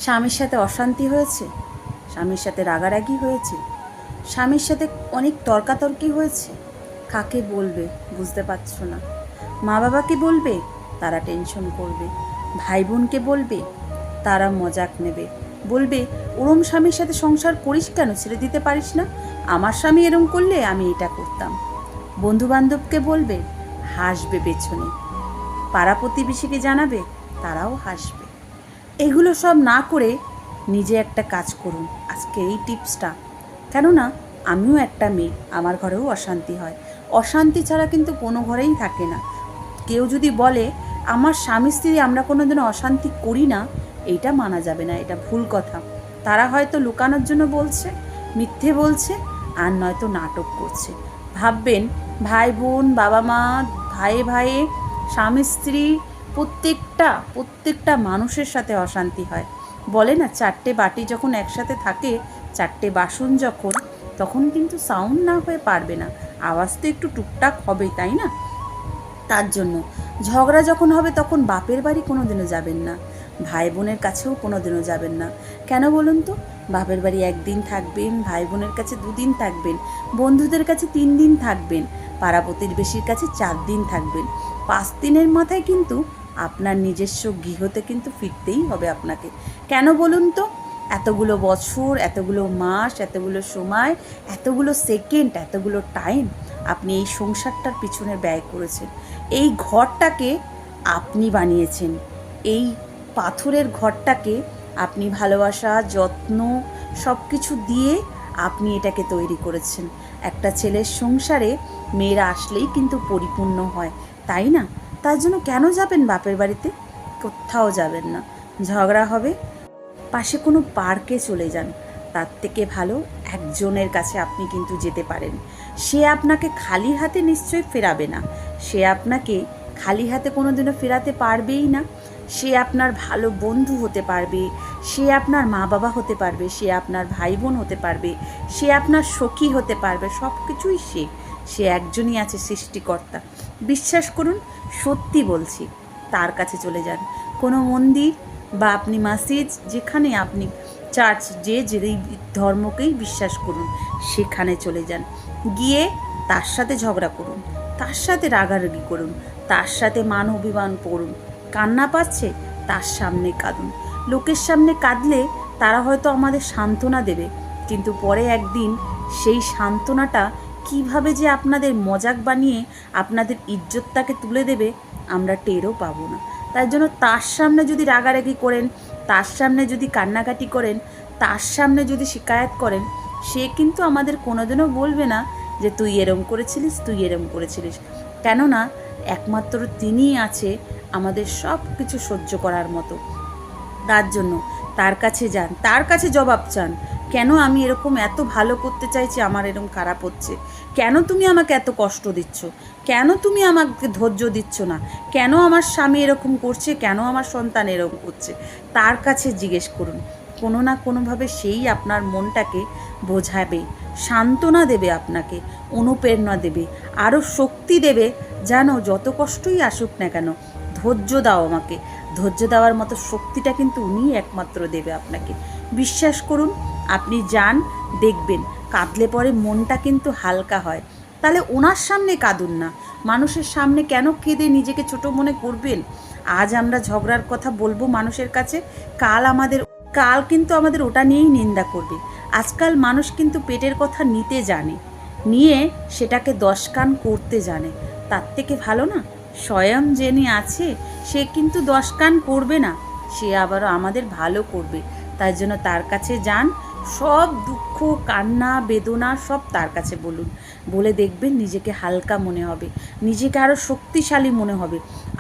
স্বামীর সাথে অশান্তি হয়েছে, স্বামীর সাথে রাগারাগি হয়েছে, স্বামীর সাথে অনেক তর্কাতর্কি হয়েছে। কাকে বলবে বুঝতে পারছো না। মা বাবাকে বলবে, তারা টেনশন করবে। ভাই বোনকে বলবে, তারা মজাক নেবে। বলবে, ওরম স্বামীর সাথে সংসার করিস কেন, ছেড়ে দিতে পারিস না? আমার স্বামী এরম করলে আমি এটা করতাম। বন্ধু বান্ধবকে বলবে, হাসবে পেছনে। পাড়া প্রতিবেশীকে জানাবে, তারাও হাসবে। এগুলো সব না করে নিজে একটা কাজ করুন আজকে, এই টিপসটা। কেননা আমিও একটা মেয়ে, আমার ঘরেও অশান্তি হয়। অশান্তি ছাড়া কিন্তু কোনো ঘরেই থাকে না। কেউ যদি বলে আমার স্বামী স্ত্রী আমরা কোনোদিনও অশান্তি করি না, এইটা মানা যাবে না, এটা ভুল কথা। তারা হয়তো লুকানোর জন্য বলছে, মিথ্যে বলছে, আর নয়তো নাটক করছে। ভাববেন, ভাই বোন, বাবা মা, ভাইয়ে ভাইয়ে, স্বামী স্ত্রী, প্রত্যেকটা মানুষের সাথে অশান্তি হয়। বলে না, চারটে বাটি যখন একসাথে থাকে, চারটে বাসন যখন, তখন কিন্তু সাউন্ড না হয়ে পারবে না, আওয়াজ তো একটু টুকটাক হবেই, তাই না? তার জন্য ঝগড়া যখন হবে তখন বাপের বাড়ি কোনোদিনও যাবেন না, ভাই বোনের কাছেও কোনোদিনও যাবেন না। কেন বলুন তো? বাপের বাড়ি একদিন থাকবেন, ভাই বোনের কাছে 2 দিন থাকবেন, বন্ধুদের কাছে 3 দিন থাকবেন, পাড়া প্রতিবেশীর কাছে 4 দিন থাকবেন। 5 দিনের মাথায় কিন্তু আপনার নিজস্ব গৃহতে কিন্তু ফিরতেই হবে আপনাকে। কেন বলুন তো? এতগুলো বছর, এতগুলো মাস, এতগুলো সময়, এতগুলো সেকেন্ড, এতগুলো টাইম আপনি এই সংসারটার পিছনে ব্যয় করেছেন। এই ঘরটাকে আপনি বানিয়েছেন। এই পাথরের ঘরটাকে আপনি ভালোবাসা, যত্ন সব কিছু দিয়ে আপনি এটাকে তৈরি করেছেন। একটা ছেলের সংসারে মেয়েরা আসলেই কিন্তু পরিপূর্ণ হয়, তাই না? তার জন্য কেন যাবেন বাপের বাড়িতে? কোথাও যাবেন না। ঝগড়া হবে, পাশে কোনো পার্কে চলে যান। তার থেকে ভালো একজনের কাছে আপনি কিন্তু যেতে পারেন। সে আপনাকে খালি হাতে নিশ্চয়ই ফেরাবে না, সে আপনাকে খালি হাতে কোনোদিনও ফেরাতে পারবেই না। সে আপনার ভালো বন্ধু হতে পারবে, সে আপনার মা বাবা হতে পারবে, সে আপনার ভাই বোন হতে পারবে, সে আপনার সখী হতে পারবে, সব কিছুই সে একজনই আছে, সৃষ্টিকর্তা। বিশ্বাস করুন, সত্যি বলছি, তার কাছে চলে যান। কোনো মন্দির বা আপনি মসজিদ, যেখানে আপনি চার্চ, যেই ধর্মকেই বিশ্বাস করুন, সেখানে চলে যান। গিয়ে তার সাথে ঝগড়া করুন, তার সাথে রাগারাগি করুন, তার সাথে মান অভিমান করুন। কান্না পাচ্ছে, তার সামনে কাঁদুন। লোকের সামনে কাঁদলে তারা হয়তো আমাদের সান্ত্বনা দেবে, কিন্তু পরে একদিন সেই সান্ত্বনাটা কিভাবে যে আপনাদের মজাক বানিয়ে আপনাদের ইজ্জতটাকে তুলে দেবে, আমরা টেরও পাবো না। তাই জন্য তার সামনে যদি রাগারাগি করেন, তার সামনে যদি কান্নাকাটি করেন, তার সামনে যদি শিকায়ত করেন, সে কিন্তু আমাদের কোনোদিনও বলবে না যে তুই এরম করেছিলিস, তুই এরম করেছিলিস। কেননা একমাত্র তিনিই আছে আমাদের সব কিছু সহ্য করার মতো। তার জন্য তার কাছে যান, তার কাছে জবাব চান। কেন আমি এরকম এত ভালো করতে চাইছি, আমার এরকম খারাপ হচ্ছে? কেন তুমি আমাকে এত কষ্ট দিচ্ছ? কেন তুমি আমাকে ধৈর্য দিচ্ছ না? কেন আমার স্বামী এরকম করছে? কেন আমার সন্তান এরকম করছে? তার কাছে জিজ্ঞেস করুন। কোনো না কোনোভাবে সেই আপনার মনটাকে বোঝাবে, সান্ত্বনা দেবে, আপনাকে অনুপ্রেরণা দেবে, আরও শক্তি দেবে। জানো, যত কষ্টই আসুক না কেন, ধৈর্য দাও আমাকে। ধৈর্য দেওয়ার মতো শক্তিটা কিন্তু উনিই একমাত্র দেবে আপনাকে। বিশ্বাস করুন, আপনি যান, দেখবেন কাঁদলে পরে মনটা কিন্তু হালকা হয়। তাহলে ওনার সামনে কাঁদুন না, মানুষের সামনে কেন কেঁদে নিজেকে ছোট মনে করবেন? আজ আমরা ঝগড়ার কথা বলবো মানুষের কাছে, কাল কিন্তু আমাদের ওটা নিয়েই নিন্দা করবে। আজকাল মানুষ কিন্তু পেটের কথা নিতে জানে, নিয়ে সেটাকে 10 কান করতে জানে। তার থেকে ভালো না, স্বয়ং যিনি আছে সে কিন্তু 10 কান করবে না, সে আবারও আমাদের ভালো করবে। তাই জন্য তার কাছে যান, সব দুঃখ, কান্না, বেদনা সব তার কাছে বলুন। বলে দেখবেন নিজেকে হালকা মনে হবে, নিজেকে আরও শক্তিশালী মনে হবে,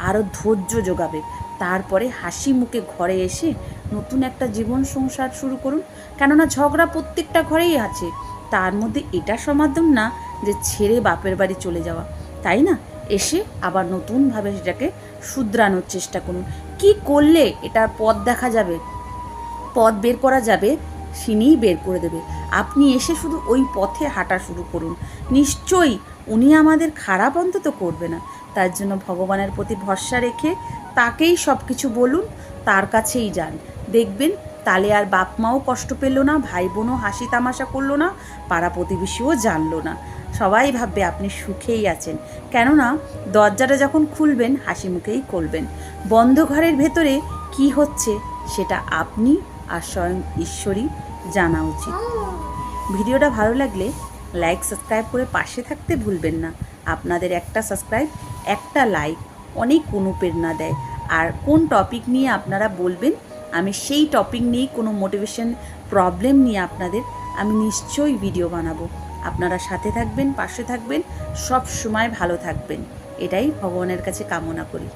আরও ধৈর্য যোগাবে। তারপরে হাসি মুখে ঘরে এসে নতুন একটা জীবন সংসার শুরু করুন। কেননা ঝগড়া প্রত্যেকটা ঘরেই আছে, তার মধ্যে এটা সমাধান না যে ছেড়ে বাপের বাড়ি চলে যাওয়া, তাই না? এসে আবার নতুনভাবে সেটাকে শুধরানোর চেষ্টা করুন। কি করলে এটার পথ দেখা যাবে, পথ বের করা যাবে, তিনিই বের করে দেবে। আপনি এসে শুধু ওই পথে হাঁটা শুরু করুন, নিশ্চয়ই উনি আমাদের খারাপ অন্তত করবে না। তার জন্য ভগবানের প্রতি ভরসা রেখে তাকেই সব কিছু বলুন, তার কাছেই যান, দেখবেন তাহলে আর বাপ মাও কষ্ট পেল না, ভাই বোনও হাসি তামাশা করলো না, পাড়া প্রতিবেশীও জানলো না। সবাই ভাববে আপনি সুখেই আছেন, কেননা দরজাটা যখন খুলবেন হাসি মুখেই খুলবেন। বন্ধ ঘরের ভেতরে কি হচ্ছে সেটা আপনি আর স্বয়ং ঈশ্বরই জানা উচিত। ভিডিওটা ভালো লাগলে লাইক সাবস্ক্রাইব করে পাশে থাকতে ভুলবেন না। আপনাদের একটা সাবস্ক্রাইব, একটা লাইক অনেক অনুপ্রেরণা দেয়। আর কোন টপিক নিয়ে আপনারা বলবেন, আমি সেই টপিক নিয়েই কোনো মোটিভেশন প্রবলেম নিয়ে আপনাদের আমি নিশ্চয়ই ভিডিও বানাবো। আপনারা সাথে থাকবেন, পাশে থাকবেন, সব সময় ভালো থাকবেন, এটাই ভগবানের কাছে কামনা করি।